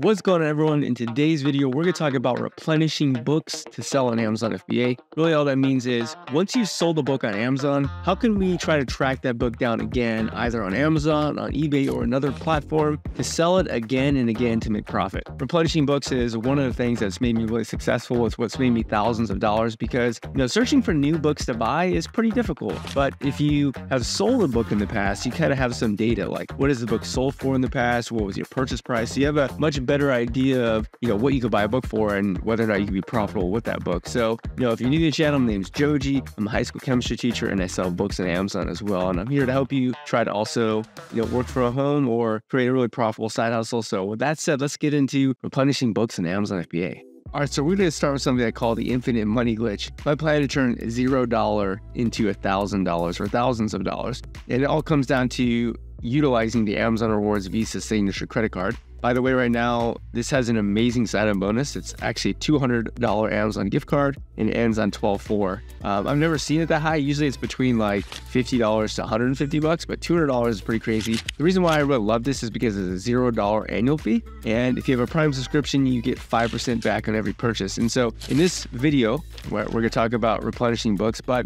What's going on, everyone? In today's video, we're going to talk about replenishing books to sell on Amazon FBA. Really, all that means is once you've sold a book on Amazon, how can we try to track that book down again, either on Amazon, on eBay, or another platform to sell it again and again to make profit? Replenishing books is one of the things that's made me really successful. It's what's made me thousands of dollars because, searching for new books to buy is pretty difficult. But if you have sold a book in the past, you kind of have some data, like what is the book sold for in the past? What was your purchase price? So you have a much better idea of what you could buy a book for and whether or not you can be profitable with that book. So if you're new to the channel, my name's Joji. I'm a high school chemistry teacher and I sell books on Amazon as well. And I'm here to help you try to also work from home or create a really profitable side hustle. So with that said, let's get into replenishing books on Amazon FBA. All right, so we're going to start with something I call the infinite money glitch. My plan to turn $0 into $1,000 or thousands of dollars. And it all comes down to utilizing the Amazon Rewards Visa Signature credit card. By the way, right now, this has an amazing sign-up bonus. It's actually a $200 Amazon gift card, and it ends on 12/4. I've never seen it that high. Usually it's between like $50 to $150, but $200 is pretty crazy. The reason why I really love this is because it's a $0 annual fee, and if you have a Prime subscription, you get 5% back on every purchase. And so in this video, we're going to talk about replenishing books, but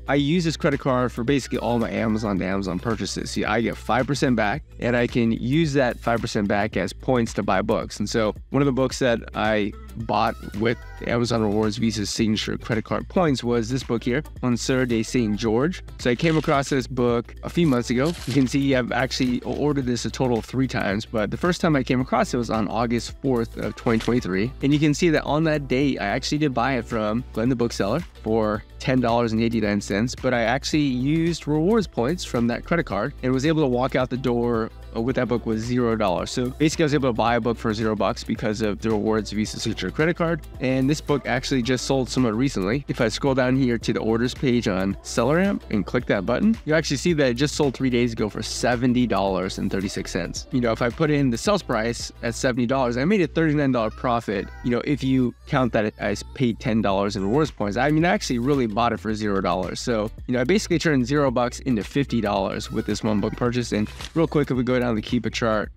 I use this credit card for basically all my Amazon to Amazon purchases. See, I get 5% back, and I can use that 5% back as points to buy books. And so one of the books that I bought with the Amazon Rewards Visa Signature credit card points was this book here, Monsieur de Saint George. So I came across this book a few months ago. You can see I've actually ordered this a total of 3 times, but the first time I came across it was on August 4th of 2023. And you can see that on that date, I actually did buy it from Glenn the bookseller for $10.89, but I actually used rewards points from that credit card and was able to walk out the door with that book with $0. So basically I was able to buy a book for $0 because of the Rewards Visa Signature credit card. And this book actually just sold somewhat recently. If I scroll down here to the orders page on SellerAmp and click that button, you actually see that it just sold 3 days ago for $70.36. If I put in the sales price at $70, I made a $39 profit. If you count that I paid $10 in rewards points, I actually really bought it for $0. So, I basically turned $0 into $50 with this one book purchase. And real quick, if we go down the Keep It chart,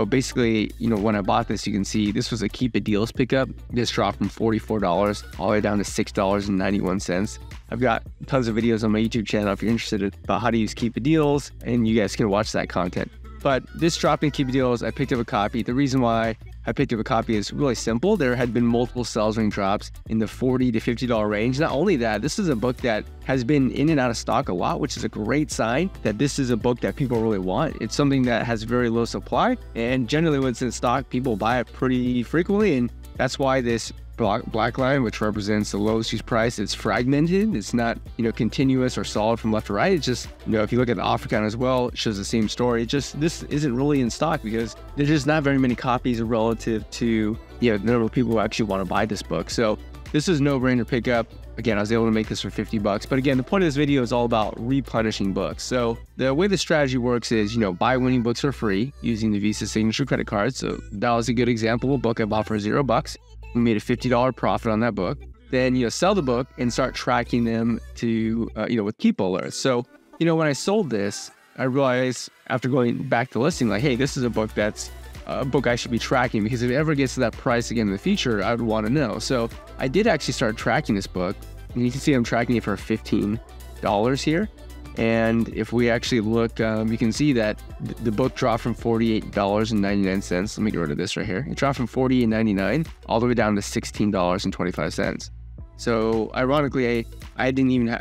basically, when I bought this, you can see this was a Keep It Deals pickup. This dropped from $44 all the way down to $6.91. I've got tons of videos on my YouTube channel if you're interested about how to use Keep It Deals, and you guys can watch that content. But this drop in Keep It Deals, I picked up a copy. The reason why I picked up a copy is really simple. There had been multiple sales ring drops in the $40 to $50 range. Not only that, this is a book that has been in and out of stock a lot, which is a great sign that this is a book that people really want. It's something that has very low supply, and generally when it's in stock, people buy it pretty frequently, and that's why this black line, which represents the lowest used price, it's fragmented. It's not, continuous or solid from left to right. It's just, if you look at the offer count as well, it shows the same story. This isn't really in stock because there's just not very many copies relative to, the number of people who actually want to buy this book. So this is no-brainer pickup. Again, I was able to make this for $50. But again, the point of this video is all about replenishing books. So the way the strategy works is, buy winning books for free using the Visa Signature credit card. So that was a good example of a book I bought for $0. We made a $50 profit on that book. Then, sell the book and start tracking them to, with keep alerts. So, when I sold this, I realized after going back to listing, like, hey, this is a book that's a book I should be tracking because if it ever gets to that price again in the future, I would want to know. So I did actually start tracking this book, and you can see I'm tracking it for $15 here. And if we actually look, you can see that the book dropped from $48.99. Let me get rid of this right here. It dropped from $48.99 all the way down to $16.25. So ironically, I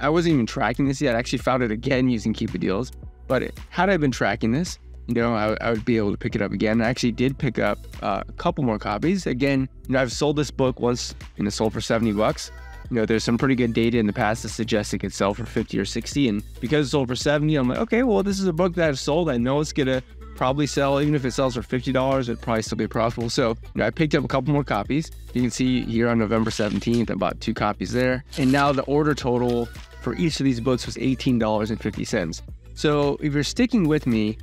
wasn't even tracking this yet. I actually found it again using Keep It Deals. But had I been tracking this, I would be able to pick it up again. I actually did pick up a couple more copies. Again, I've sold this book once and it sold for $70. There's some pretty good data in the past that suggests it could sell for 50 or 60. And because it sold for 70, I'm like, okay, well, this is a book that I've sold. I know it's going to probably sell. Even if it sells for $50, it'd probably still be profitable. So I picked up a couple more copies. You can see here on November 17th, I bought 2 copies there. And now the order total for each of these books was $18.50. So if you're sticking with me,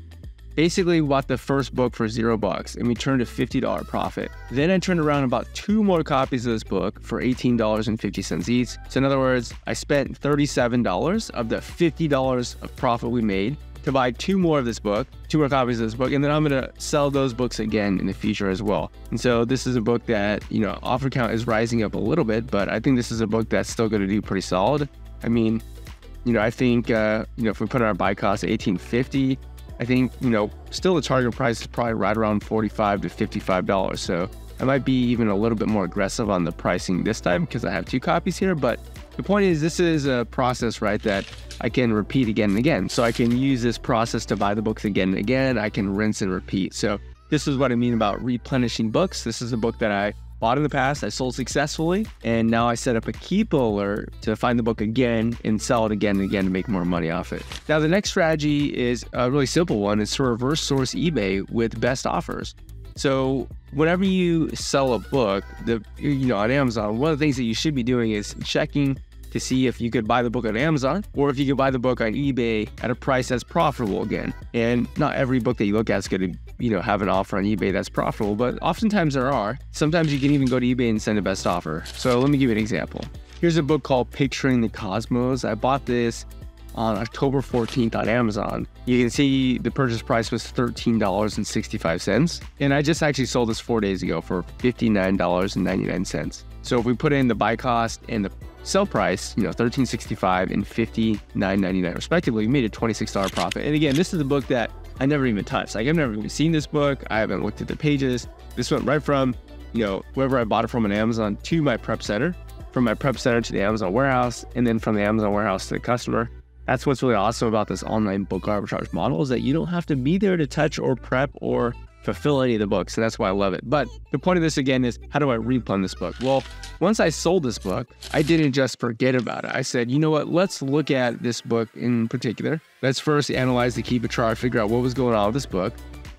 basically bought the first book for $0 and we turned a $50 profit. Then I turned around and bought 2 more copies of this book for $18.50 each. So in other words, I spent $37 of the $50 of profit we made to buy two more copies of this book, and then I'm going to sell those books again in the future as well. And so this is a book that, offer count is rising up a little bit, but I think this is a book that's still going to do pretty solid. I mean, I think, if we put our buy cost at $18.50, I think, still the target price is probably right around $45 to $55. So I might be even a little bit more aggressive on the pricing this time because I have two copies here. But the point is, this is a process, right, that I can repeat again and again. So I can use this process to buy the books again and again. I can rinse and repeat. So this is what I mean about replenishing books. This is a book that I bought in the past, I sold successfully, and now I set up a keep alert to find the book again and sell it again and again to make more money off it. Now, the next strategy is a really simple one. It's to reverse source eBay with best offers. So whenever you sell a book, on Amazon, one of the things that you should be doing is checking to see if you could buy the book on Amazon or if you could buy the book on eBay at a price that's profitable again. And not every book that you look at is going to, have an offer on eBay that's profitable, but oftentimes there are. Sometimes you can even go to eBay and send a best offer. So let me give you an example. Here's a book called Picturing the Cosmos. I bought this on October 14th on Amazon. You can see the purchase price was $13.65. And I just actually sold this 4 days ago for $59.99. So if we put in the buy cost and the sell price, $13.65 and $59.99 respectively, we made a $26 profit. And again, this is a book that I never even touched. Like, I've never even seen this book. I haven't looked at the pages. This went right from, wherever I bought it from on Amazon to my prep center, from my prep center to the Amazon warehouse, and then from the Amazon warehouse to the customer. That's what's really awesome about this online book arbitrage model, is that you don't have to be there to touch or prep or fulfill any of the books. And that's why I love it. But the point of this again is, how do I replenish this book? Well, once I sold this book, I didn't just forget about it. I said, you know what, let's look at this book in particular. Let's first analyze the Keepa chart, figure out what was going on with this book.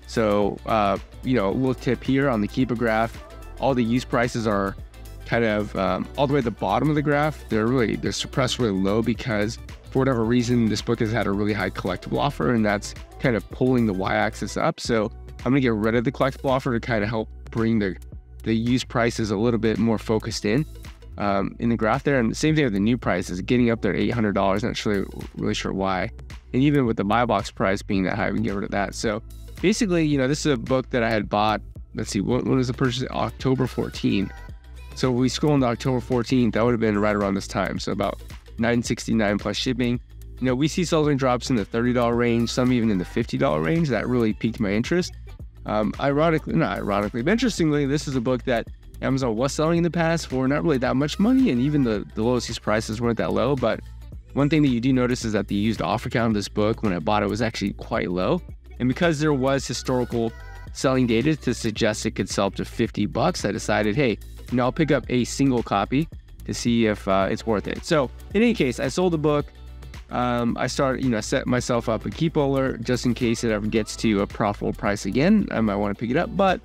So, a little tip here on the Keepa graph, all the use prices are kind of all the way at the bottom of the graph. They're suppressed really low because for whatever reason, this book has had a really high collectible offer, and that's kind of pulling the y-axis up. So I'm gonna get rid of the collectible offer to kind of help bring the use prices a little bit more focused in the graph there. And the same thing with the new prices, getting up there at $800. Not really sure why. And even with the buy box price being that high, we can get rid of that. So basically, this is a book that I had bought. Let's see, when was the purchase? October 14th. So if we scroll into October 14th, that would have been right around this time. So about $9.69 plus shipping. We see selling drops in the $30 range, some even in the $50 range. That really piqued my interest. Not ironically, but interestingly, this is a book that Amazon was selling in the past for not really that much money, and even the lowest use prices weren't that low. But one thing that you do notice is that the used offer count of this book when I bought it was actually quite low. And because there was historical selling data to suggest it could sell up to $50, I decided, hey, I'll pick up a single copy to see if it's worth it. So in any case, I sold the book. I set myself up a keep alert just in case it ever gets to a profitable price again. I might want to pick it up. But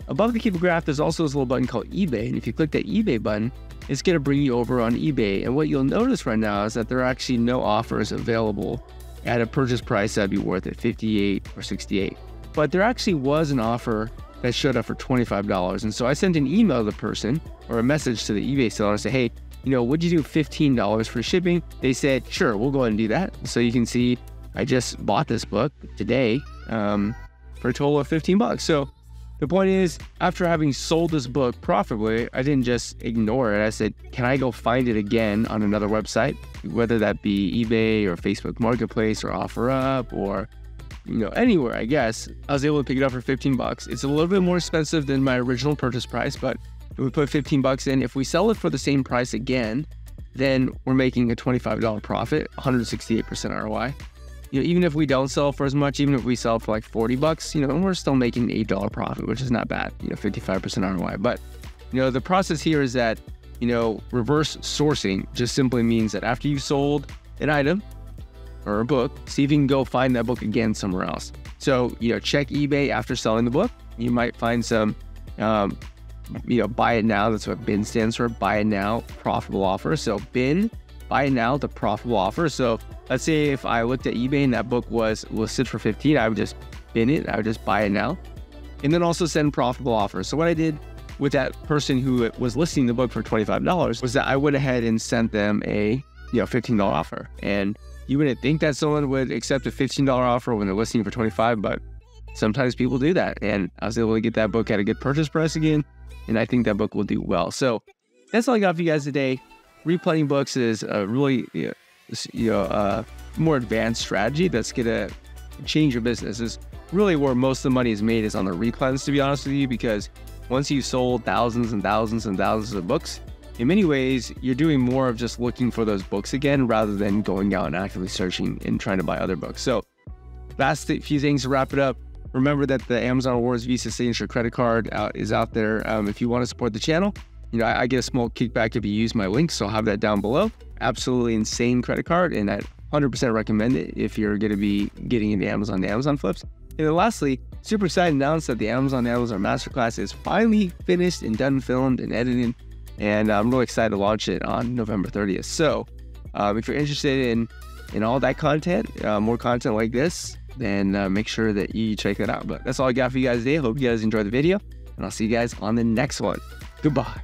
above the keep graph, there's also this little button called eBay. And if you click that eBay button, it's going to bring you over on eBay. And what you'll notice right now is that there are actually no offers available at a purchase price that'd be worth it, $58 or $68. But there actually was an offer that showed up for $25. And so I sent an email to the person or a message to the eBay seller and say, hey, would you do $15 for shipping? They said, sure, we'll go ahead and do that. So you can see I just bought this book today for a total of $15. So the point is, after having sold this book profitably, I didn't just ignore it. I said, can I go find it again on another website, whether that be eBay or Facebook Marketplace or OfferUp or anywhere, I guess. I was able to pick it up for $15. It's a little bit more expensive than my original purchase price, but if we put $15 in, if we sell it for the same price again, then we're making a $25 profit, 168% ROI. Even if we don't sell for as much, even if we sell for like $40, we're still making an $8 profit, which is not bad, 55% ROI. But, the process here is that, reverse sourcing just simply means that after you've sold an item or a book, see if you can go find that book again somewhere else. So, check eBay after selling the book. You might find some, buy it now. That's what BIN stands for, buy it now, profitable offer. So BIN, buy it now, the profitable offer. So let's say if I looked at eBay and that book was listed for $15, I would just bin it. I would just buy it now, and then also send profitable offers. So what I did with that person who was listing the book for $25 was that I went ahead and sent them a $15 offer. And You wouldn't think that someone would accept a $15 offer when they're listing for $25, but sometimes people do that. And I was able to get that book at a good purchase price again, and I think that book will do well. So that's all I got for you guys today. Replenting books is a really more advanced strategy that's gonna change your business. Is really where most of the money is made, is on the replens, to be honest with you, because once you've sold thousands and thousands and thousands of books, in many ways, you're doing more of just looking for those books again rather than going out and actively searching and trying to buy other books. So last few things to wrap it up. Remember that the Amazon Rewards Visa Signature credit card is out there. If you want to support the channel, I get a small kickback if you use my link, so I'll have that down below. Absolutely insane credit card, and I 100% recommend it if you're going to be getting into Amazon flips. And then lastly, super excited to announce that the Amazon Masterclass is finally finished and done, filmed and edited. And I'm really excited to launch it on November 30th. So if you're interested in all that content, more content like this, then make sure that you check that out. But that's all I got for you guys today. I hope you guys enjoyed the video, and I'll see you guys on the next one. Goodbye.